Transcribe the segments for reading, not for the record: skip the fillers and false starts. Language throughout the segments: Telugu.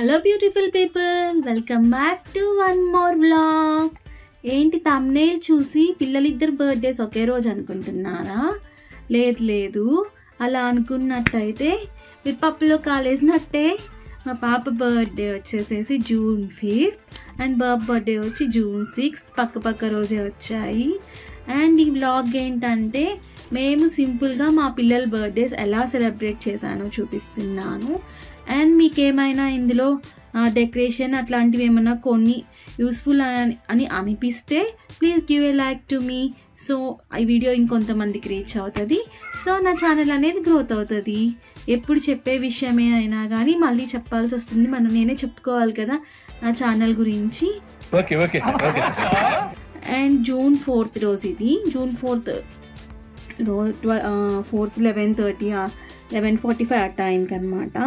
Hello beautiful people, welcome back to one more vlog. ఏంటి థంబ్నెయిల్ చూసి పిల్లలిద్దరు బర్త్డేస్ ఒకే రోజు అనుకుంటున్నారా? లేదు, అలా అనుకున్నట్టయితే విప్పప్పులో కాలేసినట్టే. మా పాప బర్త్డే వచ్చేసేసి June 5th and Babu birthday వచ్చి June 6th, పక్క రోజే వచ్చాయి. అండ్ ఈ వ్లాగ్ ఏంటంటే మేము సింపుల్గా మా పిల్లల బర్త్డేస్ ఎలా సెలబ్రేట్ చేశానో చూపిస్తున్నాను. అండ్ మీకేమైనా ఇందులో డెకరేషన్ అట్లాంటివి ఏమైనా కొన్ని యూస్ఫుల్ అని అనిపిస్తే please give a like to me. So ఈ వీడియో ఇంకొంతమందికి రీచ్ అవుతుంది. సో నా ఛానల్ అనేది గ్రోత్ అవుతుంది. ఎప్పుడు చెప్పే విషయమే అయినా కానీ మళ్ళీ చెప్పాల్సి వస్తుంది, నేనే చెప్పుకోవాలి కదా నా ఛానల్ గురించి. అండ్ June 4th రోజు, ఇది June 4th 11:30 11:45 ఆ టైంకి అనమాట.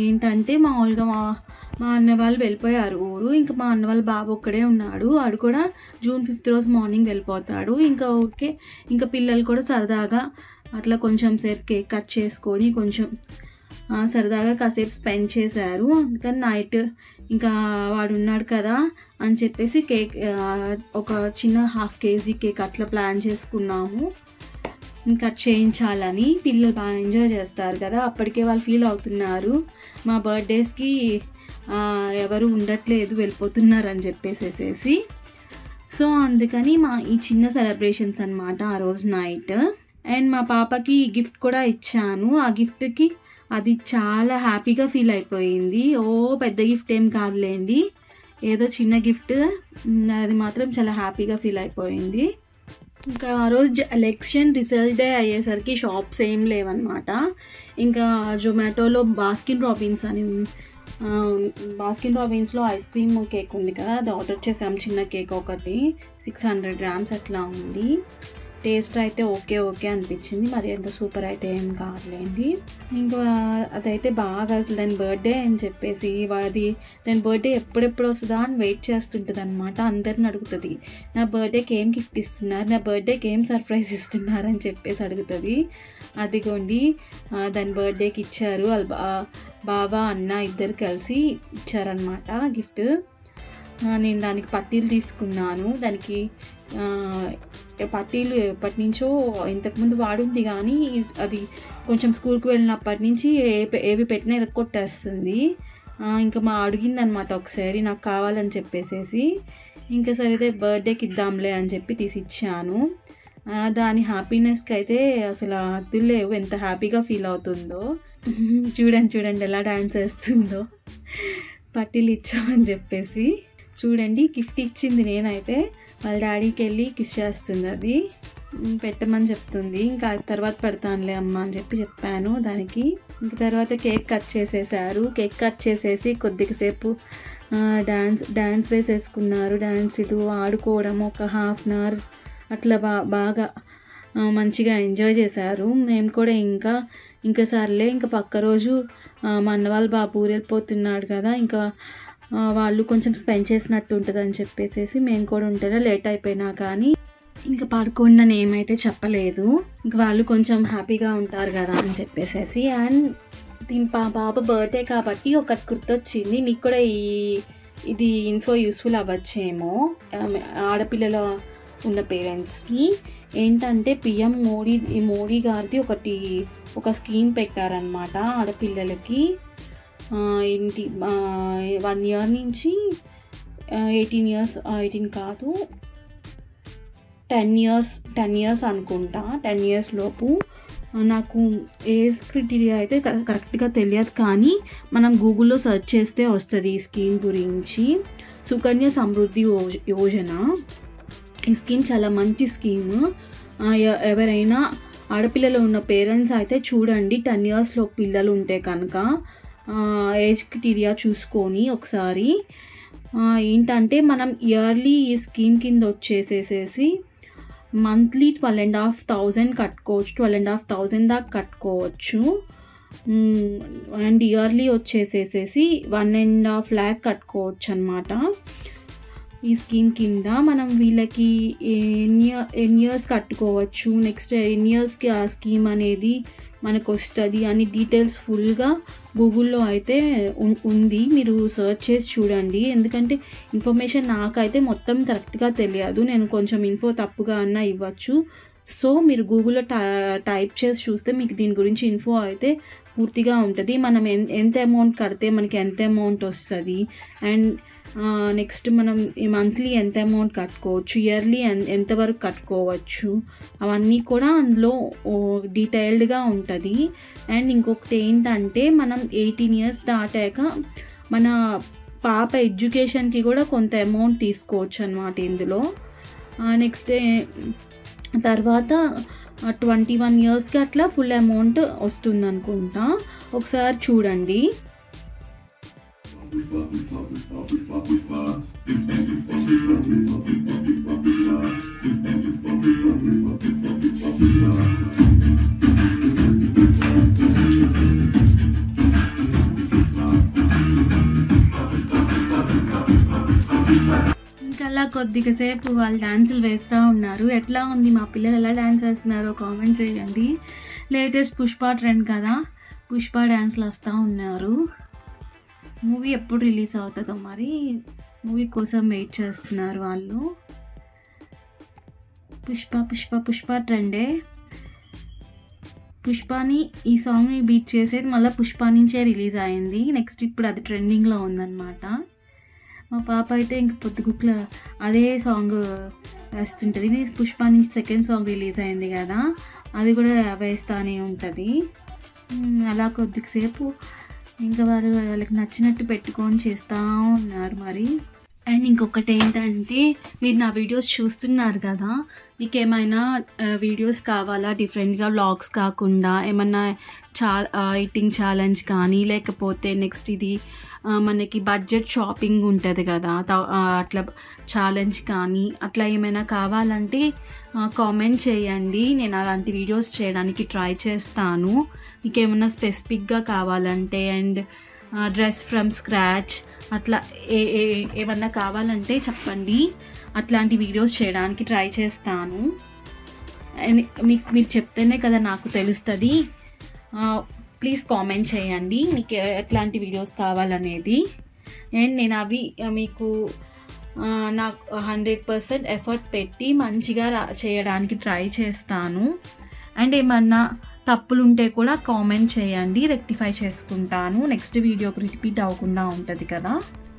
ఏంటంటే మామూలుగా మా అన్న వాళ్ళు వెళ్ళిపోయారు ఊరు. ఇంకా మా అన్న వాళ్ళ బాబు ఒక్కడే ఉన్నాడు. వాడు కూడా June 5th రోజు మార్నింగ్ వెళ్ళిపోతాడు. ఇంకా పిల్లలు కూడా సరదాగా అట్లా కొంచెం సేపు కేక్ కట్ చేసుకొని కొంచెం సరదాగా కాసేపు స్పెండ్ చేశారు. అందుకని నైట్ ఇంకా వాడు ఉన్నాడు కదా అని చెప్పేసి కేక్ ఒక చిన్న 1/2 kg కేక్ అట్లా ప్లాన్ చేసుకున్నాము కట్ చేయించాలని. పిల్లలు బాగా ఎంజాయ్ చేస్తారు కదా, అప్పటికే వాళ్ళు ఫీల్ అవుతున్నారు మా బర్త్డేస్కి ఎవరు ఉండట్లేదు, వెళ్ళిపోతున్నారు అని చెప్పేసేసి. సో అందుకని ఈ చిన్న సెలబ్రేషన్స్ అనమాట ఆ రోజు నైట్. అండ్ మా పాపకి గిఫ్ట్ కూడా ఇచ్చాను. ఆ గిఫ్ట్కి అది చాలా హ్యాపీగా ఫీల్ అయిపోయింది. పెద్ద గిఫ్ట్ ఏం కాదులేండి, ఏదో చిన్న గిఫ్ట్, అది మాత్రం చాలా హ్యాపీగా ఫీల్ అయిపోయింది. ఇంకా ఆ రోజు ఎలక్షన్ రిజల్ట్ డే అయ్యేసరికి షాప్స్ ఏం లేవన్నమాట. ఇంకా జొమాటోలో బాస్కిన్ రాబిన్స్లో ఐస్ క్రీమ్ కేక్ ఉంది కదా, అది ఆర్డర్ చేసాం. చిన్న కేక్ ఒకటి 600 grams అట్లా ఉంది. టేస్ట్ అయితే ఓకే అనిపించింది, మరి ఎంత సూపర్ అయితే ఏం కాదులేండి. ఇంకా అదైతే బాగా అసలు దాని బర్త్డే అని చెప్పేసి దాని బర్త్డే ఎప్పుడెప్పుడు వస్తుందా అని వెయిట్ చేస్తుంటుంది అనమాట. అందరిని అడుగుతుంది, నా బర్త్డేకి ఏం గిఫ్ట్ ఇస్తున్నారు, నా బర్త్డేకి ఏం సర్ప్రైజ్ ఇస్తున్నారు అని చెప్పేసి అడుగుతుంది. అదిగోండి దాని బర్త్డేకి ఇచ్చారు. వాళ్ళ బాబా అన్న ఇద్దరు కలిసి ఇచ్చారనమాట గిఫ్ట్. నేను దానికి పట్టీలు తీసుకున్నాను. దానికి పట్టీలు ఎప్పటి నుంచో ఇంతకుముందు వాడుంది, కానీ అది కొంచెం స్కూల్కి వెళ్ళినప్పటి నుంచి ఏవి పెట్టినా ఎరక్కొట్టేస్తుంది. ఇంకా అడిగిందనమాట ఒకసారి నాకు కావాలని చెప్పేసేసి. ఇంకా సరే బర్త్డేకి ఇద్దాంలే అని చెప్పి తీసిచ్చాను. దాని హ్యాపీనెస్కి అయితే అసలు అద్దులు లేవు, ఎంత హ్యాపీగా ఫీల్ అవుతుందో. చూడండి ఎలా డాన్స్ వేస్తుందో పట్టీలు ఇచ్చామని చెప్పేసి. చూడండి గిఫ్ట్ ఇచ్చింది నేనైతే, వాళ్ళ డాడీకి వెళ్ళి కిస్ చేస్తుంది, అది పెట్టమని చెప్తుంది. ఇంకా తర్వాత పెడతానులే అమ్మ అని చెప్పాను దానికి. ఇంక తర్వాత కేక్ కట్ చేసేసారు. కేక్ కట్ చేసేసి కొద్దిసేపు డ్యాన్స్ వేసేసుకున్నారు. డాన్సులు ఆడుకోవడం ఒక 1/2 hour అట్లా బాగా మంచిగా ఎంజాయ్ చేశారు. మేము కూడా ఇంకా సర్లే, ఇంకా పక్క రోజు మా అన్న వాళ్ళ బాబు ఊరు వెళ్ళిపోతున్నాడు కదా, ఇంకా వాళ్ళు కొంచెం స్పెండ్ చేసినట్టు ఉంటుంది అని చెప్పేసి మేము కూడా ఉంటారా లేట్ అయిపోయినా కానీ ఇంకా పడుకోండి అని ఏమైతే చెప్పలేదు. ఇంకా వాళ్ళు కొంచెం హ్యాపీగా ఉంటారు కదా అని చెప్పేసి. అండ్ దీని బాబు బర్త్డే కాబట్టి ఒకటి గుర్తొచ్చింది, మీకు కూడా ఇది ఇన్ఫో యూస్ఫుల్ అవ్వచ్చేమో ఆడపిల్లల ఉన్న పేరెంట్స్కి. ఏంటంటే PM మోడీ గారిది ఒక స్కీమ్ పెట్టారనమాట ఆడపిల్లలకి. 1 year నుంచి 18 కాదు 10 years అనుకుంటా, 10 years లోపు. నాకు ఏజ్ క్రైటీరియా అయితే కరెక్ట్గా తెలియదు, కానీ మనం గూగుల్లో సెర్చ్ చేస్తే వస్తుంది ఈ స్కీమ్ గురించి. సుకన్య సమృద్ధి యోజన. ఈ స్కీమ్ చాలా మంచి స్కీమ్. ఎవరైనా ఆడపిల్లలు ఉన్న పేరెంట్స్ అయితే చూడండి, 10 years లోపు పిల్లలు ఉంటే కనుక ఏజ్ క్రైటీరియా చూసుకొని ఒకసారి. ఏంటంటే మనం ఇయర్లీ ఈ స్కీమ్ కింద వచ్చేసేసి మంత్లీ 12,500 కట్టుకోవచ్చు, 12,500 దాకా కట్టుకోవచ్చు. అండ్ ఇయర్లీ వచ్చేసేసి 1.5 lakh కట్టుకోవచ్చు అనమాట. ఈ స్కీమ్ కింద మనం వీళ్ళకి ఎన్ని ఇయర్స్ కట్టుకోవచ్చు, నెక్స్ట్ ఎన్ని ఇయర్స్కి ఆ స్కీమ్ అనేది మనకు వస్తుంది అని డీటెయిల్స్ ఫుల్గా గూగుల్లో అయితే ఉంది. మీరు సెర్చ్ చేసి చూడండి. ఎందుకంటే ఇన్ఫర్మేషన్ నాకైతే మొత్తం కరెక్ట్గా తెలియదు, నేను కొంచెం ఇన్ఫో తప్పుగా అన్నా ఇవ్వచ్చు. సో మీరు గూగుల్లో టైప్ చేసి చూస్తే మీకు దీని గురించి ఇన్ఫో అయితే పూర్తిగా ఉంటుంది. మనం ఎంత అమౌంట్ కడితే మనకి ఎంత అమౌంట్ వస్తుంది, అండ్ నెక్స్ట్ మనం ఈ మంత్లీ ఎంత అమౌంట్ కట్టుకోవచ్చు, ఇయర్లీ ఎంతవరకు కట్టుకోవచ్చు, అవన్నీ కూడా అందులో డీటెయిల్డ్గా ఉంటుంది. అండ్ ఇంకొకటి ఏంటంటే మనం 18 years దాటాక మన పాప ఎడ్యుకేషన్కి కూడా కొంత అమౌంట్ తీసుకోవచ్చు అన్నమాట ఇందులో. నెక్స్ట్ తర్వాత 21 yearsకి అట్లా ఫుల్ అమౌంట్ వస్తుంది అనుకుంటా. ఒకసారి చూడండి. అలా కొద్దిగా సేపు వాళ్ళు డాన్సులు వేస్తూ ఉన్నారు. ఎట్లా ఉంది, మా పిల్లలు ఎలా డ్యాన్స్ వేస్తున్నారో కామెంట్ చేయండి. లేటెస్ట్ పుష్ప ట్రెండ్ కదా, పుష్ప డ్యాన్స్లు వస్తూ ఉన్నారు. మూవీ ఎప్పుడు రిలీజ్ అవుతుందో మరి, మూవీ కోసం వెయిట్ చేస్తున్నారు వాళ్ళు. పుష్ప పుష్ప పుష్ప ట్రెండే. పుష్పని ఈ సాంగ్ని బీట్ చేసేది మళ్ళీ పుష్ప నుంచే రిలీజ్ అయింది. నెక్స్ట్ ఇప్పుడు అది ట్రెండింగ్లో ఉందన్నమాట. మా పాప అయితే ఇంక పొద్దుగుట్ల అదే సాంగ్ వేస్తుంటుంది. పుష్ప నుంచి సెకండ్ సాంగ్ రిలీజ్ అయింది కదా, అది కూడా వేస్తూనే ఉంటుంది. అలా కొద్దిసేపు ఇంకా వాళ్ళకి నచ్చినట్టు పెట్టుకొని చేస్తూ ఉన్నారు మరి. అండ్ ఇంకొకటి ఏంటంటే, మీరు నా వీడియోస్ చూస్తున్నారు కదా, మీకు ఏమైనా వీడియోస్ కావాలా డిఫరెంట్గా, వ్లాగ్స్ కాకుండా ఏమన్నా ఈటింగ్ ఛాలెంజ్ కానీ, లేకపోతే నెక్స్ట్ ఇది మనకి బడ్జెట్ షాపింగ్ ఉంటుంది కదా, అట్లా ఛాలెంజ్ కానీ అట్లా ఏమైనా కావాలంటే కామెంట్ చేయండి. నేను అలాంటి వీడియోస్ చేయడానికి ట్రై చేస్తాను. మీకు ఏమైనా స్పెసిఫిక్గా కావాలంటే, అండ్ డ్రెస్ ఫ్రమ్ స్క్రాచ్ అట్లా ఏమన్నా కావాలంటే చెప్పండి, అట్లాంటి వీడియోస్ చేయడానికి ట్రై చేస్తాను. అండ్ మీరు చెప్తేనే కదా నాకు తెలుస్తుంది. ప్లీజ్ కామెంట్ చేయండి మీకు ఎట్లాంటి వీడియోస్ కావాలనేది. అండ్ నేను అవి మీకు నాకు 100% ఎఫర్ట్ పెట్టి మంచిగా చేయడానికి ట్రై చేస్తాను. అండ్ ఏమన్నా తప్పులు ఉంటే కూడా కామెంట్ చేయండి, రెక్టిఫై చేసుకుంటాను. నెక్స్ట్ వీడియోకి రిపీట్ అవ్వకుండా ఉంటుంది కదా.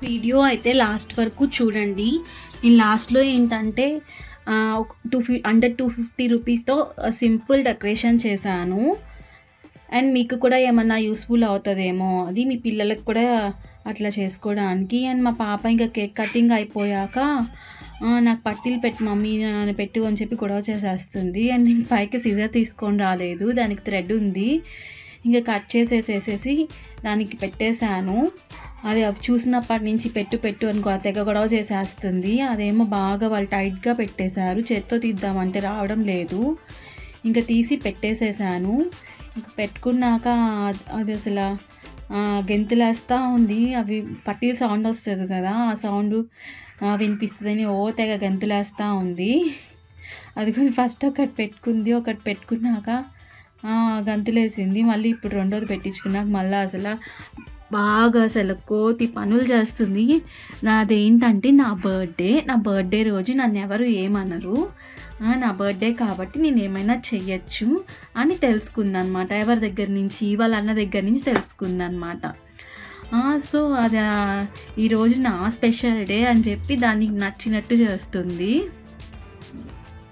వీడియో అయితే లాస్ట్ వరకు చూడండి. నేను లాస్ట్లో ఏంటంటే అండర్ 250 రూపీస్తో సింపుల్ డెకరేషన్ చేశాను. అండ్ మీకు కూడా ఏమన్నా యూస్ఫుల్ అవుతుందేమో అది, మీ పిల్లలకు కూడా అట్లా చేసుకోవడానికి. అండ్ మా పాప ఇంకా కేక్ కటింగ్ అయిపోయాక నాకు పట్టీలు పెట్టు మమ్మీ పెట్టు అని చెప్పి గొడవ చేసేస్తుంది. అండ్ నేను పైకి సిజర్ తీసుకొని రాలేదు, దానికి థ్రెడ్ ఉంది, ఇంకా కట్ చేసేసేసి దానికి పెట్టేశాను. అది చూసినప్పటి నుంచి పెట్టు అని తెగ గొడవ చేసేస్తుంది. అదేమో బాగా వాళ్ళు టైట్గా పెట్టేశారు, చేత్తో తీద్దామంటే రావడం లేదు. ఇంకా తీసి పెట్టేసేసాను. ఇంకా పెట్టుకున్నాక అది అసలు గెంతులేస్తూ ఉంది. అవి పట్టీలు సౌండ్ వస్తుంది కదా, ఆ సౌండ్ వినిపిస్తుందని తెగ గెంతులేస్తూ ఉంది. అది కూడా ఫస్ట్ ఒకటి పెట్టుకున్నాక గంతులేసింది. మళ్ళీ ఇప్పుడు రెండోది పెట్టించుకున్నాక మళ్ళీ అసలు బాగా అసలు కోతి పనులు చేస్తుంది. నాదేంటంటే నా బర్త్డే రోజు నన్ను ఎవరు ఏమనరు, నా బర్త్డే కాబట్టి నేను ఏమైనా చెయ్యొచ్చు అని తెలుసుకుందనమాట. ఎవరి దగ్గర నుంచి, వాళ్ళ అన్న దగ్గర నుంచి తెలుసుకుందనమాట. సో అది ఈరోజు నా స్పెషల్ డే అని చెప్పి దానికి నచ్చినట్టు చేస్తుంది.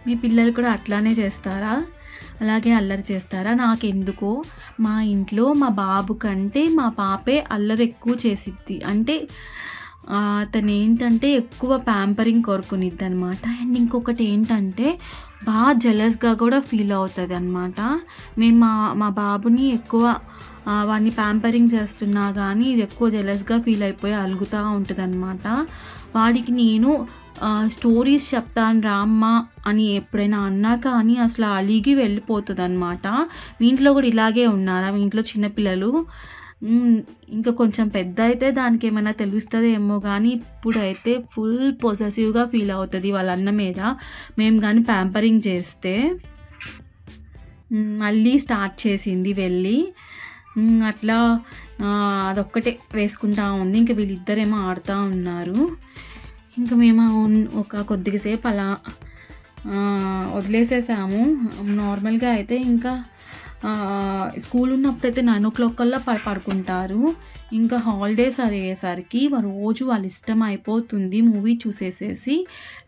మీ పిల్లలు కూడా అట్లానే చేస్తారా? అలాగే అల్లరి చేస్తారా? నాకెందుకో మా ఇంట్లో మా బాబు కంటే మా పాపే అల్లరి ఎక్కువ చేసిద్ది. అంటే అతను ఏంటంటే ఎక్కువ ప్యాంపరింగ్ కోరుకునిద్ది అనమాట. అండ్ ఇంకొకటి ఏంటంటే బాగా జెలస్గా కూడా ఫీల్ అవుతుంది అనమాట. మేము మా బాబుని ఎక్కువ వాడిని ప్యాంపరింగ్ చేస్తున్నా కానీ ఇది ఎక్కువ జెలస్గా ఫీల్ అయిపోయి అలుగుతూ ఉంటుంది అనమాట. వాడికి నేను స్టోరీస్ చెప్తాను రామ్మ అని ఎప్పుడైనా అన్నా కానీ అసలు అలిగి వెళ్ళిపోతుంది అనమాట. మీ ఇంట్లో కూడా ఇలాగే ఉన్నారా? మీ ఇంట్లో చిన్నపిల్లలు ఇంకా కొంచెం పెద్ద అయితే దానికి ఏమైనా తెలుస్తుంది ఏమో, కానీ ఇప్పుడైతే ఫుల్ పొసెసివ్గా ఫీల్ అవుతుంది వాళ్ళ అన్న మీద మేము కానీ ప్యాంపరింగ్ చేస్తే. మళ్ళీ స్టార్ట్ చేసింది వెళ్ళి. అట్లా అదొక్కటే వేసుకుంటా ఉంది. ఇంకా వీళ్ళిద్దరేమో ఆడుతూ ఉన్నారు. ఇంకా మేము ఒక కొద్దిసేపు అలా వదిలేసేసాము. నార్మల్గా అయితే ఇంకా స్కూల్ ఉన్నప్పుడైతే 9 o'clock కల్లా పడుకుంటారు. ఇంకా హాలిడేస్ అయ్యేసరికి రోజు వాళ్ళ ఇష్టం అయిపోతుంది. మూవీ చూసేసేసి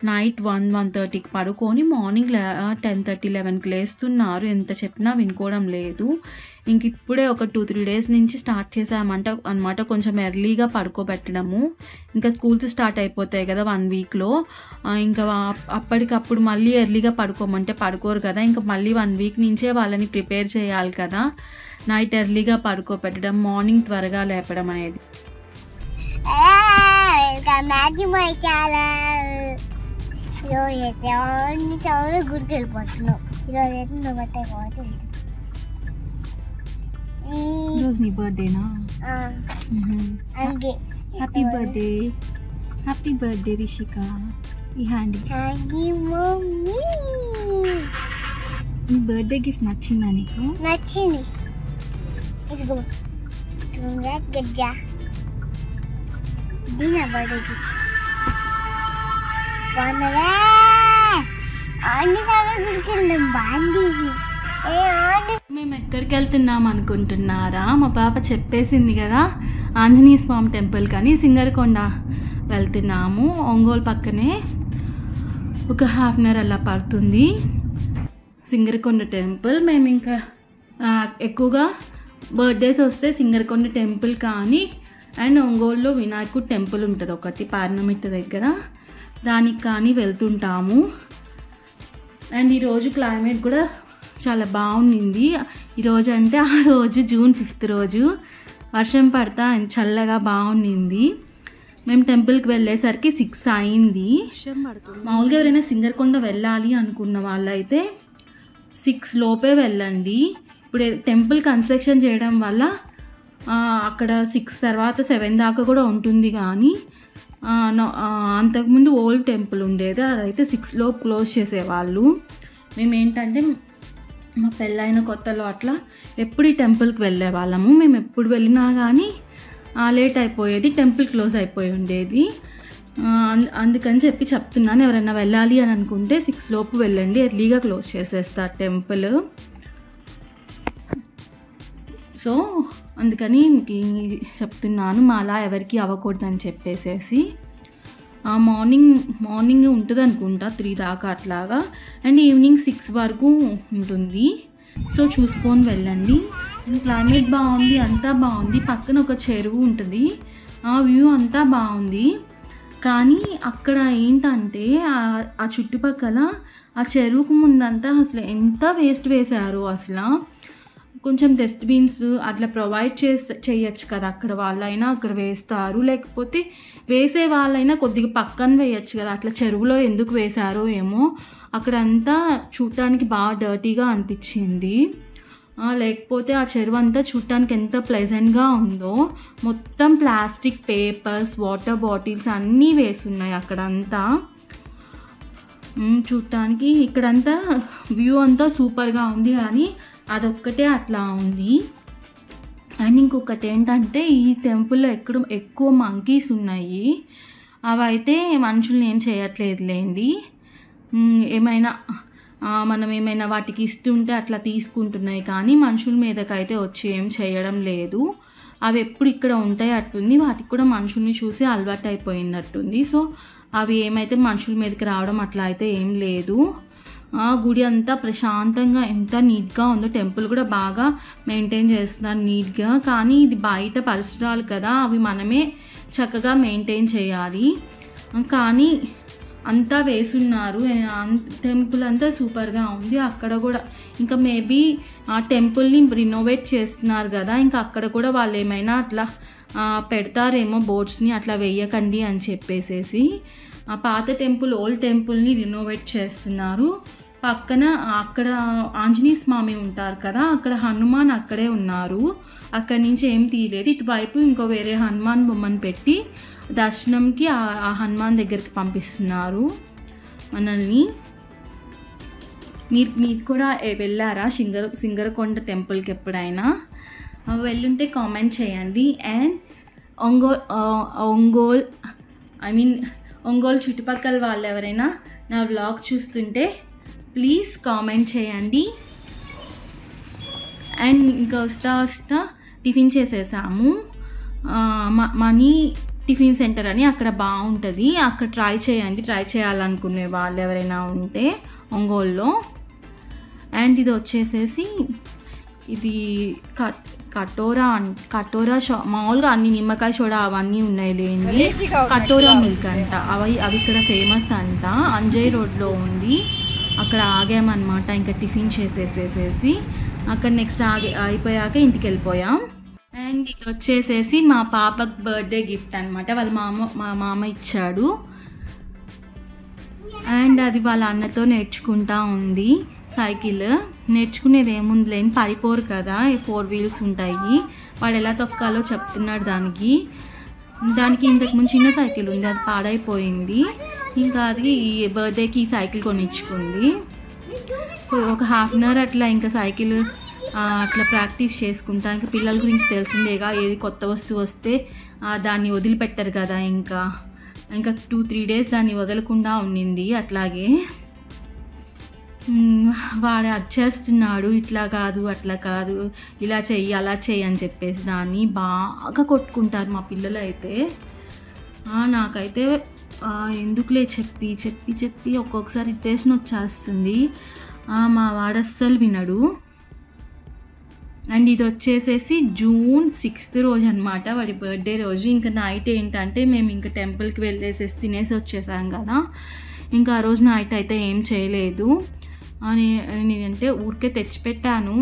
నైట్ 1-1:30కి పడుకొని మార్నింగ్ 10:30, 11కి లేస్తున్నారు. ఎంత చెప్పినా వినుకోవడం లేదు. ఇంక ఇప్పుడే ఒక 2-3 days నుంచి స్టార్ట్ చేసామన్నమాట కొంచెం ఎర్లీగా పడుకోబెట్టడము. ఇంకా స్కూల్స్ స్టార్ట్ అయిపోతాయి కదా 1 weekలో. ఇంకా అప్పటికప్పుడు మళ్ళీ ఎర్లీగా పడుకోమంటే పడుకోరు కదా. ఇంకా మళ్ళీ 1 week నుంచే వాళ్ళని ప్రిపేర్ చేయాలి కదా. నైట్ ఎర్లీగా పడుకోబెట్టడం, మార్నింగ్ త్వరగా లేపడం అనేది. ఈరోజు నీ బర్త్డేనా? Happy birthday, happy birthday Rishika. ఈ హ్యాండీ నీ బర్త్డే గిఫ్ట్ నచ్చిందా నీకు? నచ్చింది. ఇదిగో గజ్జా దీనా బర్త్డే గిఫ్ట్. బాగున్నారా? ఆంటీ సార్ గుడికి వెళ్ళాం. బాండి మేము ఎక్కడికి వెళ్తున్నాం అనుకుంటున్నారా? మా పాప చెప్పేసింది కదా, ఆంజనేయ స్వామి టెంపుల్ కానీ సింగరకొండ వెళ్తున్నాము. ఒంగోలు పక్కనే ఒక 1/2 hour అలా పడుతుంది సింగరకొండ టెంపుల్. మేము ఇంకా ఎక్కువగా బర్త్డేస్ వస్తే సింగరకొండ టెంపుల్ కానీ అండ్ ఒంగోలులో వినాయకుడు టెంపుల్ ఉంటుంది ఒకటి పార్నమిట్ట దగ్గర, దానికి కానీ వెళ్తుంటాము. అండ్ ఈరోజు క్లైమేట్ కూడా చాలా బాగుండింది. ఈరోజు అంటే ఆ రోజు June 5th రోజు వర్షం పడతా చల్లగా బాగుండింది. మేము టెంపుల్కి వెళ్ళేసరికి 6 అయింది. మామూలుగా ఎవరైనా సింగరకొండ వెళ్ళాలి అనుకున్న వాళ్ళైతే 6 లోపే వెళ్ళండి. ఇప్పుడు టెంపుల్ కన్స్ట్రక్షన్ చేయడం వల్ల అక్కడ 6 తర్వాత 7 దాకా కూడా ఉంటుంది. కానీ అంతకుముందు ఓల్డ్ టెంపుల్ ఉండేది, అదైతే 6 లోపు క్లోజ్ చేసేవాళ్ళు. మేమేంటంటే మా పెళ్ళైన కొత్తలో అట్లా ఎప్పుడు ఈ టెంపుల్కి వెళ్ళే వాళ్ళము. మేము ఎప్పుడు వెళ్ళినా కానీ లేట్ అయిపోయేది, టెంపుల్ క్లోజ్ అయిపోయి ఉండేది. అందుకని చెప్తున్నాను, ఎవరైనా వెళ్ళాలి అని అనుకుంటే 6 లోపు వెళ్ళండి, ఎర్లీగా క్లోజ్ చేసేస్తారు టెంపుల్. సో అందుకని మీకు చెప్తున్నాను, మా అలా ఎవరికి అవ్వకూడదని చెప్పేసేసి. మార్నింగ్ ఉంటుంది అనుకుంటా 3 దాకా అట్లాగా, అండ్ ఈవినింగ్ 6 వరకు ఉంటుంది. సో చూసుకొని వెళ్ళండి. క్లైమేట్ బాగుంది, అంతా బాగుంది. పక్కన ఒక చెరువు ఉంటుంది, ఆ వ్యూ అంతా బాగుంది. కానీ అక్కడ ఏంటంటే ఆ చుట్టుపక్కల ఆ చెరువుకు ముందంతా అసలు ఎంత వేస్ట్ వేశారో. అసలు కొంచెం డస్ట్బిన్స్ అట్లా ప్రొవైడ్ చేయొచ్చు కదా, అక్కడ వాళ్ళైనా అక్కడ వేస్తారు, లేకపోతే వేసే వాళ్ళైనా కొద్దిగా పక్కన వేయచ్చు కదా. అట్లా చెరువులో ఎందుకు వేశారో ఏమో. అక్కడంతా చూడటానికి బాగా డర్టీగా అనిపించింది. లేకపోతే ఆ చెరువు అంతా చూడటానికి ఎంత ప్లెజెంట్గా ఉందో. మొత్తం ప్లాస్టిక్, పేపర్స్, వాటర్ బాటిల్స్ అన్నీ వేసున్నాయి అక్కడంతా. చూడటానికి ఇక్కడంతా వ్యూ అంతా సూపర్గా ఉంది, కానీ అదొక్కటే అట్లా ఉంది. అండ్ ఇంకొకటి ఏంటంటే ఈ టెంపుల్లో ఎక్కువ మంకీస్ ఉన్నాయి. అవైతే మనుషుల్ని ఏం చేయట్లేదులేండి. మనం ఏమైనా వాటికి ఇస్తుంటే అట్లా తీసుకుంటున్నాయి, కానీ మనుషుల మీదకైతే వచ్చి ఏం చేయడం లేదు. అవి ఎప్పుడు ఇక్కడ ఉంటాయి అట్టుంది, వాటికి కూడా మనుషుల్ని చూసి అలవాటు అయిపోయినట్టుంది. సో అవి ఏమైతే మనుషుల మీదకి రావడం అట్లా అయితే ఏం లేదు. గుడి అంతా ప్రశాంతంగా ఎంత నీట్గా ఉందో. టెంపుల్ కూడా బాగా మెయింటైన్ చేస్తున్నారు నీట్గా. కానీ ఇది బయట పరిసరాలు కదా, అవి మనమే చక్కగా మెయింటైన్ చేయాలి. కానీ అంతా వేసున్నారు. టెంపుల్ అంతా సూపర్గా ఉంది. అక్కడ కూడా ఇంకా మేబీ ఆ టెంపుల్ని రినోవేట్ చేస్తున్నారు కదా, ఇంకా అక్కడ కూడా వాళ్ళు ఏమైనా అట్లా పెడతారేమో బోర్డ్స్ని, అట్లా వేయకండి అని చెప్పేసేసి. ఆ పాత టెంపుల్, ఓల్డ్ టెంపుల్ని రినోవేట్ చేస్తున్నారు. పక్కన అక్కడ ఆంజనేయ స్వామి ఉంటారు కదా, అక్కడ హనుమాన్ అక్కడే ఉన్నారు. అక్కడి నుంచి ఏం తీయలేదు. ఇటువైపు ఇంకో వేరే హనుమాన్ బొమ్మను పెట్టి దర్శనంకి ఆ హనుమాన్ దగ్గరికి పంపిస్తున్నారు మనల్ని. మీరు కూడా వెళ్ళారా సింగరకొండ టెంపుల్కి ఎప్పుడైనా? వెళ్ళుంటే కామెంట్ చేయండి. అండ్ ఒంగోలు చుట్టుపక్కల వాళ్ళు ఎవరైనా నా వ్లాగ్ చూస్తుంటే ప్లీజ్ కామెంట్ చేయండి. అండ్ ఇంకా వస్తా టిఫిన్ చేసేసాము. మనీ టిఫిన్ సెంటర్ అని అక్కడ బాగుంటుంది, అక్కడ ట్రై చేయాలనుకునే వాళ్ళు ఎవరైనా ఉంటే ఒంగోలులో. అండ్ ఇది వచ్చేసేసి ఇది కటోరా మామూలుగా అన్ని నిమ్మకాయ సోడా అవన్నీ ఉన్నాయి లేండి. కటోరా మిల్క్ అంట, అవి ఇక్కడ ఫేమస్ అంట. అంజయ్ రోడ్లో ఉంది, అక్కడ ఆగామన్నమాట. ఇంకా టిఫిన్ చేసేసేసి అక్కడ నెక్స్ట్ అయిపోయాక ఇంటికి వెళ్ళిపోయాం. అండ్ ఇది వచ్చేసేసి మా పాపకు బర్త్డే గిఫ్ట్ అనమాట, మా మామ ఇచ్చాడు. అండ్ అది వాళ్ళ అన్నతో నేర్చుకుంటా ఉంది సైకిల్. నేర్చుకునేది ఏముంది లేని, పడిపోరు కదా, 4 వీల్స్ ఉంటాయి, వాడు ఎలా తొక్కాలో చెప్తున్నాడు. దానికి ఇంతకుముందు చిన్న సైకిల్ ఉంది, అది పాడైపోయింది. ఇంకా అది ఈ బర్త్డేకి ఈ సైకిల్ కొనిచ్చుకుంది. సో ఒక హాఫ్ అన్ అవర్ అట్లా ఇంకా సైకిల్ అట్లా ప్రాక్టీస్ చేసుకుంటా. ఇంకా పిల్లల గురించి తెలిసిందేగా, ఏది కొత్త వస్తువు వస్తే దాన్ని వదిలిపెట్టరు కదా. ఇంకా 2-3 డేస్ దాన్ని వదలకుండా ఉండింది. అట్లాగే వాడు వచ్చేస్తున్నాడు, ఇట్లా కాదు అట్లా కాదు, ఇలా చెయ్యి అలా చెయ్యి అని చెప్పేసి దాన్ని బాగా కొట్టుకుంటారు మా పిల్లలు అయితే. నాకైతే ఎందుకులే చెప్పి ఒక్కొక్కసారి ఇరిటేషన్ వచ్చేస్తుంది. మా వాడు అస్సలు వినడు. అండ్ ఇది వచ్చేసేసి June 6th రోజు అనమాట, వాడి బర్త్డే రోజు. ఇంకా నైట్ ఏంటంటే మేము ఇంకా టెంపుల్కి వెళ్ళేసేసి తినేసి వచ్చేసాం కదా. ఇంకా ఆ రోజు నైట్ అయితే ఏం చేయలేదు. నేనంటే ఊరికే తెచ్చిపెట్టాను.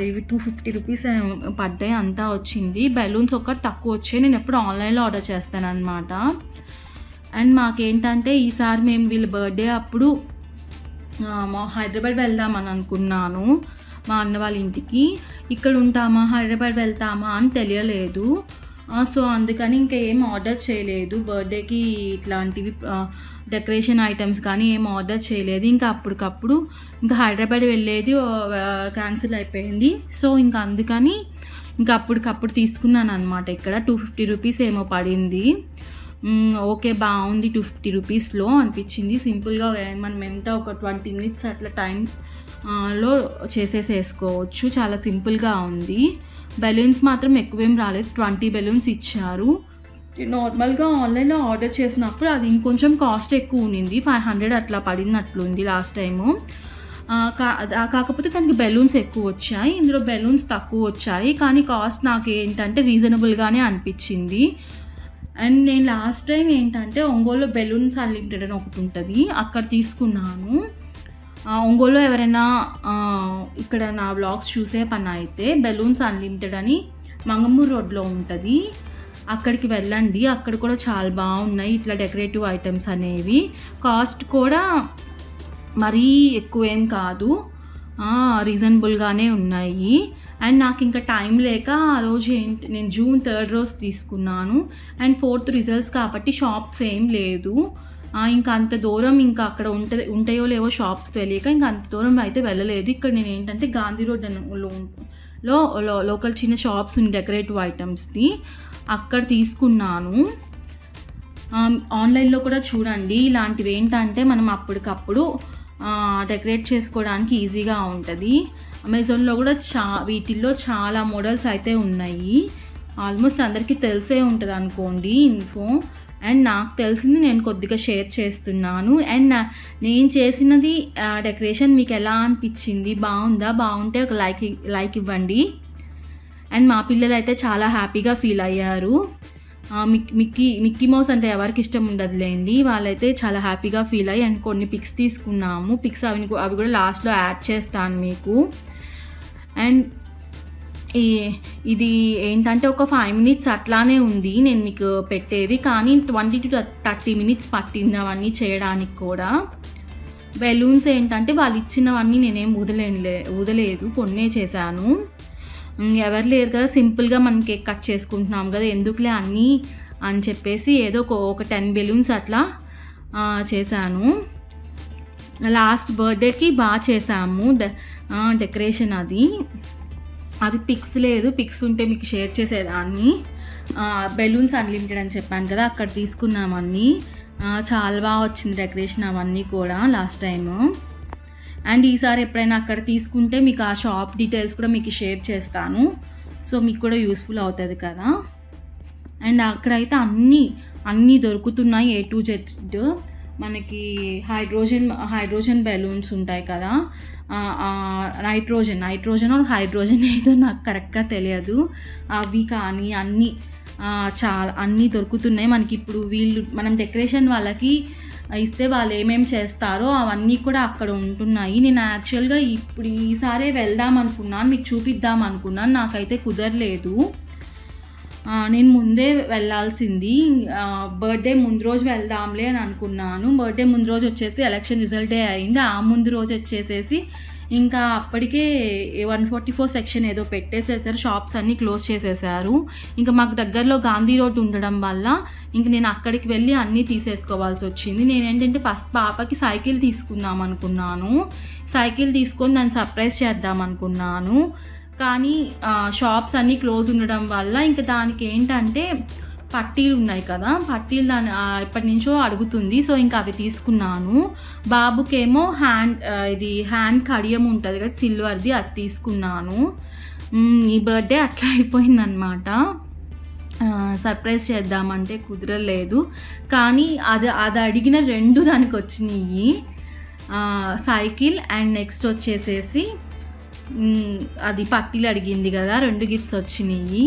ఇవి 250 రూపీస్ పడ్డాయి, అంతా వచ్చింది. బెలూన్స్ ఒకటి తక్కువ వచ్చాయి, నేను ఎప్పుడు ఆన్లైన్లో ఆర్డర్ చేస్తాను అనమాట. అండ్ మాకేంటంటే ఈసారి మేము వీళ్ళ బర్త్డే అప్పుడు హైదరాబాద్ వెళ్దామని అనుకున్నాను, మా అన్న వాళ్ళ ఇంటికి. ఇక్కడ ఉంటామా హైదరాబాద్ వెళ్తామా అని తెలియలేదు. సో అందుకని ఇంకా ఏం ఆర్డర్ చేయలేదు బర్త్డేకి. ఇట్లాంటివి డెకరేషన్ ఐటమ్స్ కానీ ఏం ఆర్డర్ చేయలేదు. ఇంకా అప్పటికప్పుడు ఇంకా హైదరాబాద్ వెళ్ళేది క్యాన్సిల్ అయిపోయింది. సో ఇంకా అందుకని ఇంకా అప్పటికప్పుడు తీసుకున్నాను అనమాట. ఇక్కడ 250 రూపీస్ ఏమో పడింది. ఓకే బాగుంది, 250 రూపీస్లో అనిపించింది. సింపుల్గా మనం ఎంత ఒక 20 minutes అట్లా టైంలో చేసేసేసుకోవచ్చు, చాలా సింపుల్గా ఉంది. బెలూన్స్ మాత్రం ఎక్కువేం రాలేదు, 20 బెలూన్స్ ఇచ్చారు. నార్మల్గా ఆన్లైన్లో ఆర్డర్ చేసినప్పుడు అది ఇంకొంచెం కాస్ట్ ఎక్కువ ఉన్నింది, 500 అట్లా పడినట్లుంది లాస్ట్ టైము. కాకపోతే దానికి బెలూన్స్ ఎక్కువ వచ్చాయి, ఇందులో బెలూన్స్ తక్కువ వచ్చాయి. కానీ కాస్ట్ నాకు ఏంటంటే రీజనబుల్గానే అనిపించింది. అండ్ నేను లాస్ట్ టైం ఏంటంటే ఒంగోలులో బెలూన్స్ అన్లిమిటెడ్ అని ఒకటి ఉంటుంది, అక్కడ తీసుకున్నాను. ఒంగోలులో ఎవరైనా ఇక్కడ నా వ్లాగ్స్ చూసే పని అయితే బెలూన్స్ అన్లిమిటెడ్ అని మంగమూరు రోడ్లో ఉంటుంది, అక్కడికి వెళ్ళండి. అక్కడ కూడా చాలా బాగున్నాయి ఇట్లా డెకరేటివ్ ఐటమ్స్ అనేవి. కాస్ట్ కూడా మరీ ఎక్కువేం కాదు, రీజనబుల్గానే ఉన్నాయి. అండ్ నాకు ఇంకా టైం లేక ఆ రోజు నేను June 3rd రోజు తీసుకున్నాను. అండ్ 4th రిజల్ట్స్ కాబట్టి షాప్స్ ఏం లేదు. ఇంకా అంత దూరం ఇంకా అక్కడ ఉంటాయో లేవో షాప్స్ తెలియక ఇంకా అంత దూరం అయితే వెళ్ళలేదు. ఇక్కడ నేను ఏంటంటే గాంధీ రోడ్లో లోకల్ చిన్న షాప్స్ ఉంది డెకరేటివ్ ఐటమ్స్ని, అక్కడ తీసుకున్నాను. ఆన్లైన్లో కూడా చూడండి, ఇలాంటివి ఏంటంటే మనం అప్పటికప్పుడు డెకరేట్ చేసుకోవడానికి ఈజీగా ఉంటుంది. అమెజాన్లో కూడా వీటిల్లో చాలా మోడల్స్ అయితే ఉన్నాయి. ఆల్మోస్ట్ అందరికీ తెలిసే ఉంటుంది అనుకోండి ఇన్ఫో. అండ్ నాకు తెలిసింది నేను కొద్దిగా షేర్ చేస్తున్నాను. అండ్ నేను చేసినది డెకరేషన్ మీకు ఎలా అనిపించింది, బాగుంటే ఒక లైక్ ఇవ్వండి. అండ్ మా పిల్లలు అయితే చాలా హ్యాపీగా ఫీల్ అయ్యారు. మిక్కీ మౌస్ అంటే ఎవరికి ఇష్టం ఉండదులేండి, వాళ్ళైతే చాలా హ్యాపీగా ఫీల్ అయ్యి. అండ్ కొన్ని పిక్స్ తీసుకున్నాము, పిక్స్ అవి కూడా లాస్ట్లో యాడ్ చేస్తాను మీకు. అండ్ ఇది ఏంటంటే ఒక 5 minutes అట్లానే ఉంది నేను మీకు పెట్టేది, కానీ 20 to 30 minutes పట్టింది అవన్నీ చేయడానికి కూడా. బెలూన్స్ ఏంటంటే వాళ్ళు ఇచ్చినవన్నీ నేనేం వదలేదు, కొన్నే చేశాను. ఎవరు లేరు కదా, సింపుల్గా మనం కేక్ కట్ చేసుకుంటున్నాం కదా, ఎందుకులే అన్నీ అని చెప్పేసి ఏదో ఒక 10 బెలూన్స్ అట్లా చేశాను. లాస్ట్ బర్త్డేకి బాగా చేసాము డెకరేషన్. అవి పిక్స్ లేదు, పిక్స్ ఉంటే మీకు షేర్ చేసేదాన్ని. బెలూన్స్ అన్లిమిటెడ్ అని చెప్పాను కదా, అక్కడ తీసుకున్నామన్నీ. చాలా బాగా వచ్చింది డెకరేషన్ అవన్నీ కూడా లాస్ట్ టైము. అండ్ ఈసారి ఎప్పుడైనా అక్కడ తీసుకుంటే మీకు ఆ షాప్ డీటెయిల్స్ కూడా మీకు షేర్ చేస్తాను, సో మీకు కూడా యూస్ఫుల్ అవుతుంది కదా. అండ్ అక్కడైతే అన్నీ దొరుకుతున్నాయి A to Z. మనకి హైడ్రోజన్ బెలూన్స్ ఉంటాయి కదా, నైట్రోజన్ ఆర్ హైడ్రోజన్ ఏదో నాకు కరెక్ట్గా తెలియదు, అవి కానీ అన్నీ దొరుకుతున్నాయి మనకి. ఇప్పుడు మనం డెకరేషన్ వాళ్ళకి ఇస్తే వాళ్ళు ఏమేమి చేస్తారో అవన్నీ కూడా అక్కడ ఉంటున్నాయి. నేను యాక్చువల్గా ఇప్పుడు ఈసారే వెళ్దాం అనుకున్నాను, మీకు చూపిద్దాం అనుకున్నాను, నాకైతే కుదరలేదు. నేను ముందే వెళ్ళాల్సింది, బర్త్డే ముందు రోజు వెళ్దాంలే అని అనుకున్నాను. బర్త్డే ముందు రోజు వచ్చేసి ఎలక్షన్ రిజల్ట్ డే అయింది. ఆ ముందు రోజు వచ్చేసేసి ఇంకా అప్పటికే 144 సెక్షన్ ఏదో పెట్టేసేసారు, షాప్స్ అన్నీ క్లోజ్ చేసేసారు. ఇంకా మాకు దగ్గరలో గాంధీ రోడ్ ఉండడం వల్ల ఇంక నేను అక్కడికి వెళ్ళి అన్నీ తీసేసుకోవాల్సి వచ్చింది. నేనేంటంటే ఫస్ట్ పాపకి సైకిల్ తీసుకుందాం అనుకున్నాను, సైకిల్ తీసుకొని దాన్ని సర్ప్రైజ్ చేద్దాం అనుకున్నాను. కానీ షాప్స్ అన్నీ క్లోజ్ ఉండడం వల్ల ఇంకా దానికి ఏంటంటే పట్టీలు ఉన్నాయి కదా, పట్టీలు దాని ఎప్పటి నుంచో అడుగుతుంది, సో ఇంకా అవి తీసుకున్నాను. బాబుకేమో హ్యాండ్ కడియం ఉంటుంది కదా సిల్వర్ది, అది తీసుకున్నాను. ఈ బర్త్డే అట్లా అయిపోయిందనమాట. సర్ప్రైజ్ చేద్దామంటే కుదరలేదు, కానీ అది అడిగిన 2 దానికి వచ్చినాయి, సైకిల్ అండ్ నెక్స్ట్ వచ్చేసేసి అది పట్టీలు అడిగింది కదా, 2 గిఫ్ట్స్ వచ్చినాయి.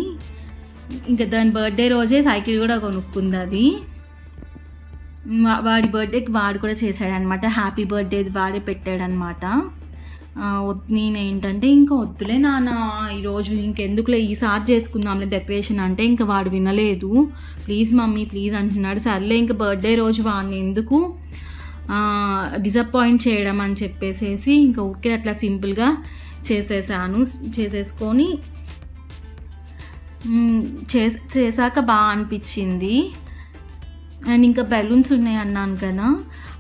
ఇంకా దాని బర్త్డే రోజే సైకిల్ కూడా కొనుక్కుంది అది. వాడి బర్త్డేకి వాడు కూడా చేశాడనమాట, హ్యాపీ బర్త్డే వాడే పెట్టాడనమాట. నేనేంటంటే ఇంకా వద్దులే నాన్న ఈరోజు ఇంకెందుకులే ఈసారి చేసుకుందాంలే డెకరేషన్ అంటే ఇంకా వాడు వినలేదు. ప్లీజ్ మమ్మీ ప్లీజ్ అంటున్నాడు. సర్లే ఇంకా బర్త్డే రోజు వాడిని ఎందుకు డిసప్పాయింట్ చేయడం అని చెప్పేసేసి ఇంకా ఊరికే అట్లా సింపుల్గా చేసేసుకొని చేశాక బాగా అనిపించింది. అండ్ ఇంకా బెలూన్స్ ఉన్నాయి అన్నాను కదా,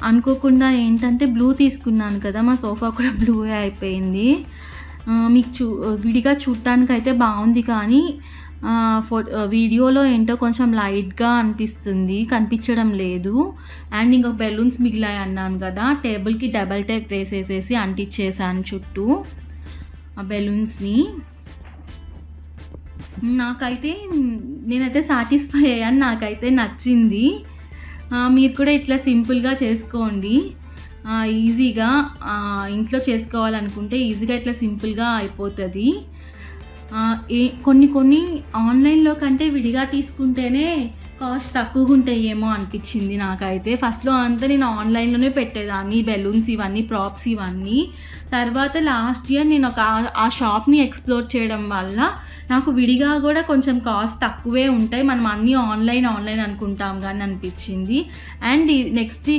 అనుకోకుండా ఏంటంటే బ్లూ తీసుకున్నాను కదా, మా సోఫా కూడా బ్లూ అయిపోయింది. మీకు విడిగా చూడటానికి అయితే బాగుంది, కానీ వీడియోలో ఏంటో కొంచెం లైట్గా కనిపించడం లేదు. అండ్ ఇంకా బెలూన్స్ మిగిలాయి అన్నాను కదా, టేబుల్కి డబల్ టేప్ వేసేసేసి అంటించేసాను చుట్టూ ఆ బెలూన్స్ని. నేనైతే సాటిస్ఫై అయ్యాను, నాకైతే నచ్చింది. మీరు కూడా ఇట్లా సింపుల్గా చేసుకోండి, ఈజీగా ఇంట్లో చేసుకోవాలనుకుంటే ఈజీగా ఇట్లా సింపుల్గా అయిపోతుంది. కొన్ని ఆన్లైన్లో కంటే విడిగా తీసుకుంటేనే కాస్ట్ తక్కువగా ఉంటాయేమో అనిపించింది నాకైతే. ఫస్ట్లో అంతా నేను ఆన్లైన్లోనే పెట్టేదాన్ని బెలూన్స్ ఇవన్నీ, ప్రాప్స్ ఇవన్నీ. తర్వాత లాస్ట్ ఇయర్ నేను ఆ షాప్ని ఎక్స్ప్లోర్ చేయడం వల్ల నాకు విడిగా కూడా కొంచెం కాస్ట్ తక్కువే ఉంటాయి, మనం అన్నీ ఆన్లైన్ అనుకుంటాం కానీ అనిపించింది. అండ్ నెక్స్ట్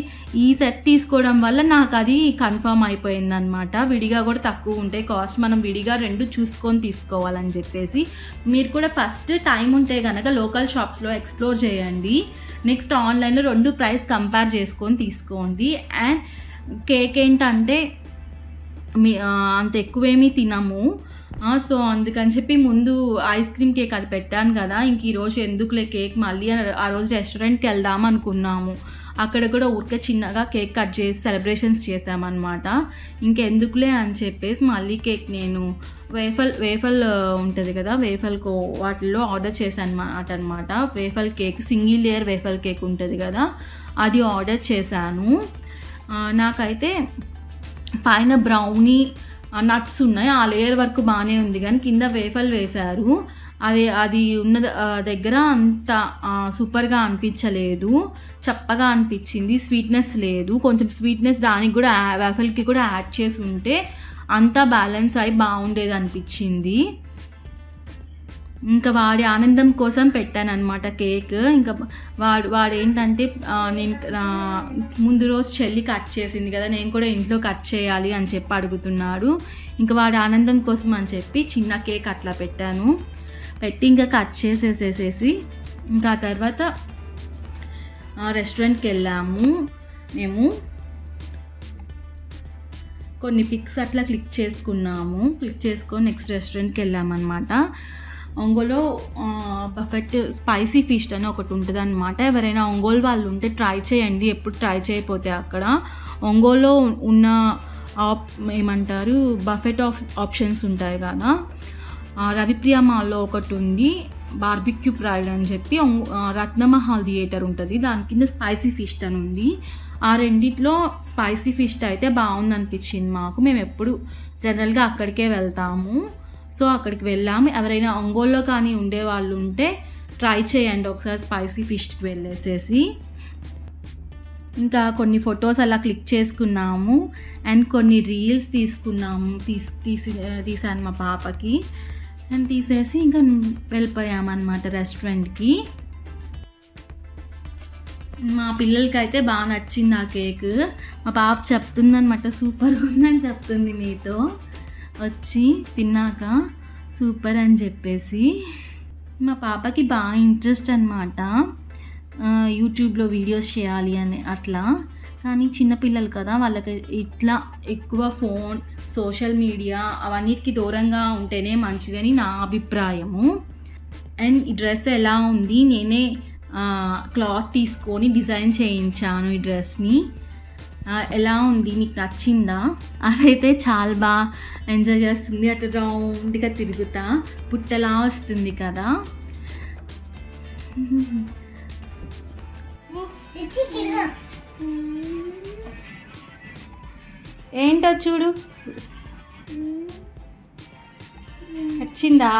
ఈ సెట్ తీసుకోవడం వల్ల నాకు అది కన్ఫర్మ్ అయిపోయింది అనమాట, విడిగా కూడా తక్కువ ఉంటాయి కాస్ట్, మనం విడిగా 2 చూసుకొని తీసుకోవాలని చెప్పేసి. మీరు కూడా ఫస్ట్ టైం ఉంటే కనుక లోకల్ షాప్స్లో ఎక్స్ప్లోర్ చేయండి, నెక్స్ట్ ఆన్లైన్లో 2 ప్రైస్ కంపేర్ చేసుకొని తీసుకోండి. అండ్ కేక్ ఏంటంటే అంత ఎక్కువేమీ తినము, సో అందుకని చెప్పి ముందు ఐస్ క్రీమ్ కేక్ అది పెట్టాను కదా, ఇంక ఈరోజు ఎందుకులే కేక్ మళ్ళీ ఆ రోజు రెస్టారెంట్కి వెళ్దాం అనుకున్నాము, అక్కడ కూడా ఊరికే చిన్నగా కేక్ కట్ చేసి సెలబ్రేషన్స్ చేసామన్నమాట. ఇంకెందుకులే అని చెప్పేసి మళ్ళీ కేక్ నేను వేఫల్ ఉంటుంది కదా, వాటిల్లో ఆర్డర్ చేశాను అనమాట. Waffle cake, single layer waffle cake ఉంటుంది కదా, అది ఆర్డర్ చేశాను. నాకైతే పైన బ్రౌనీ నట్స్ ఉన్నాయి, ఆ లేయర్ వరకు బాగానే ఉంది, కానీ కింద వేఫల్ వేశారు, అది ఉన్న దగ్గర అంత సూపర్గా అనిపించలేదు, చప్పగా అనిపించింది, స్వీట్నెస్ లేదు. కొంచెం స్వీట్నెస్ దానికి కూడా వేఫల్కి కూడా యాడ్ చేసి ఉంటే అంతా బ్యాలెన్స్ అయి బాగుండేది అనిపించింది. ఇంకా వాడి ఆనందం కోసం పెట్టానన్నమాట కేక్. ఇంకా వాడు ఏంటంటే నేను ముందు రోజు చెల్లి కట్ చేసింది కదా, నేను కూడా ఇంట్లో కట్ చేయాలి అని చెప్పి అడుగుతున్నాడు. ఇంకా వాడి ఆనందం కోసం అని చెప్పి చిన్న కేక్ అట్లా పెట్టి ఇంకా కట్ చేసేసేసి ఇంకా ఆ తర్వాత రెస్టారెంట్కి వెళ్ళాము మేము. కొన్ని పిక్స్ అట్లా క్లిక్ చేసుకున్నాము. క్లిక్ చేసుకొని నెక్స్ట్ రెస్టారెంట్కి వెళ్ళామన్నమాట. ఒంగోలో బఫెట్ స్పైసీ ఫిష్ అని ఒకటి ఉంటుంది అనమాట. ఎవరైనా ఒంగోలు వాళ్ళు ఉంటే ట్రై చేయండి, ఎప్పుడు ట్రై చేయకపోతే. అక్కడ ఒంగోలో ఉన్న ఏమంటారు బఫెట్ ఆప్షన్స్ ఉంటాయి కదా, రవిప్రియ మాల్లో ఒకటి ఉంది, బార్బిక్యూ ప్రైడ్ అని చెప్పి. రత్నమహల్ థియేటర్ ఉంటుంది, దాని కింద స్పైసీ ఫిష్ అని ఉంది. ఆ రెండిట్లో స్పైసీ ఫిష్ అయితే బాగుంది అనిపించింది మాకు. మేము ఎప్పుడు జనరల్గా అక్కడికే వెళ్తాము. సో అక్కడికి వెళ్ళాము. ఎవరైనా ఒంగోలులో కానీ ఉండేవాళ్ళు ఉంటే ట్రై చేయండి ఒకసారి స్పైసీ ఫిష్కి వెళ్ళేసేసి. ఇంకా కొన్ని ఫొటోస్ అలా క్లిక్ చేసుకున్నాము అండ్ కొన్ని రీల్స్ తీసుకున్నాము. తీసాను మా పాపకి అండ్ తీసేసి ఇంకా వెళ్ళిపోయామన్నమాట రెస్టారెంట్కి. మా పిల్లలకి అయితే బాగా నచ్చింది ఆ కేక్. మా పాప చెప్తుందనమాట, సూపర్గా ఉందని చెప్తుంది మీతో వచ్చి తిన్నాక, సూపర్ అని చెప్పేసి. మా పాపకి బాగా ఇంట్రెస్ట్ అనమాట యూట్యూబ్లో వీడియోస్ చేయాలి అని అట్లా. కానీ చిన్నపిల్లలు కదా, వాళ్ళకి ఇట్లా ఎక్కువ ఫోన్, సోషల్ మీడియా అవన్నిటికీ దూరంగా ఉంటేనే మంచిదని నా అభిప్రాయము. అండ్ ఈ డ్రెస్ ఎలా ఉంది, నేనే క్లాత్ తీసుకొని డిజైన్ చేయించాను ఈ డ్రెస్ని. ఎలా ఉంది, మీకు నచ్చిందా? అదైతే చాలా బాగా ఎంజాయ్ చేస్తుంది. అటు రౌండ్గా తిరుగుతా పుట్టలా వస్తుంది కదా. ఏంటో చూడు, నచ్చిందా?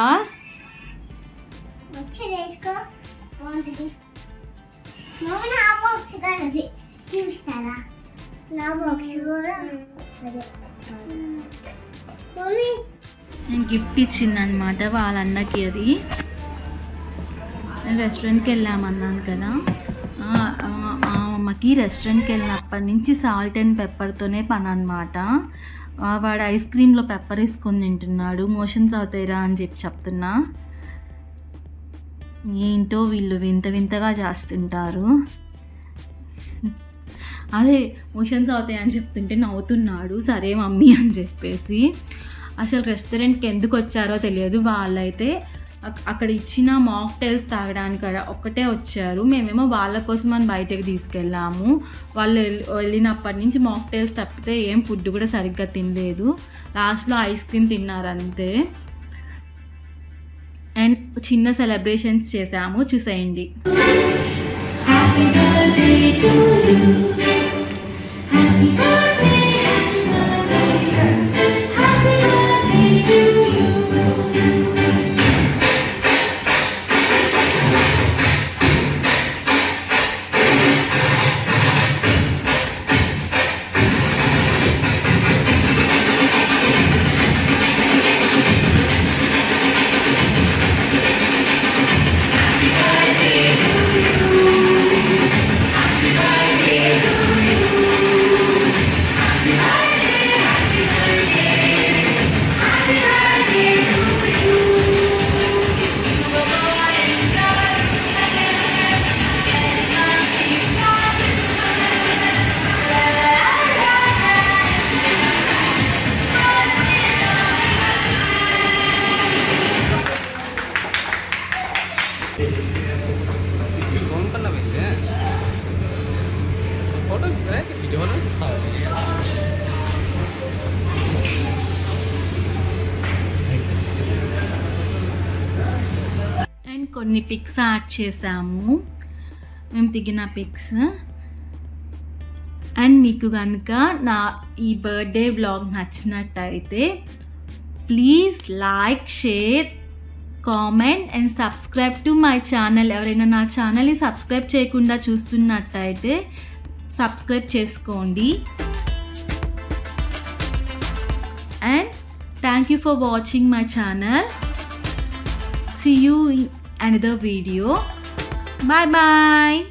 నేను గిఫ్ట్ ఇచ్చిందనమాట వాళ్ళ అన్నకి. అది నేను రెస్టారెంట్కి వెళ్ళామన్నాను కదా, అమ్మకి రెస్టారెంట్కి వెళ్ళినప్పటి నుంచి సాల్ట్ అండ్ పెప్పర్తోనే పని అనమాట. వాడు ఐస్ క్రీమ్లో పెప్పర్ వేసుకొని తింటున్నాడు. మోషన్స్ అవుతాయిరా అని చెప్తున్నా. ఏంటో వీళ్ళు వింత వింతగా చేస్తుంటారు. అదే మోషన్స్ అవుతాయి అని చెప్తుంటే నవ్వుతున్నాడు. సరే మమ్మీ అని చెప్పేసి. అసలు రెస్టారెంట్కి ఎందుకు వచ్చారో తెలియదు. వాళ్ళైతే అక్కడ ఇచ్చిన మాక్టైల్స్ తాగడానికి ఒక్కటే వచ్చారు. మేమేమో వాళ్ళ కోసం అని బయటకు తీసుకెళ్ళాము. వాళ్ళు వెళ్ళినప్పటి నుంచి మాక్టైల్స్ తప్పితే ఏం ఫుడ్ కూడా సరిగ్గా తినలేదు. లాస్ట్లో ఐస్ క్రీమ్ తిన్నారంతే. అండ్ చిన్న సెలబ్రేషన్స్ చేసాము, చూసేయండి. Happy birthday to you, happy birthday, happy birthday to you. And కొన్ని పిక్స్ యాడ్ చేసాము, మేము దిగిన పిక్స్. అండ్ మీకు కనుక నా ఈ బర్త్డే వ్లాగ్ నచ్చినట్టయితే please like, share, comment and subscribe to my channel. ఎవరైనా నా ఛానల్ని సబ్స్క్రైబ్ చేయకుండా చూస్తున్నట్టయితే సబ్స్క్రైబ్ చేసుకోండి. And thank you for watching my channel. See you in another video. Bye bye.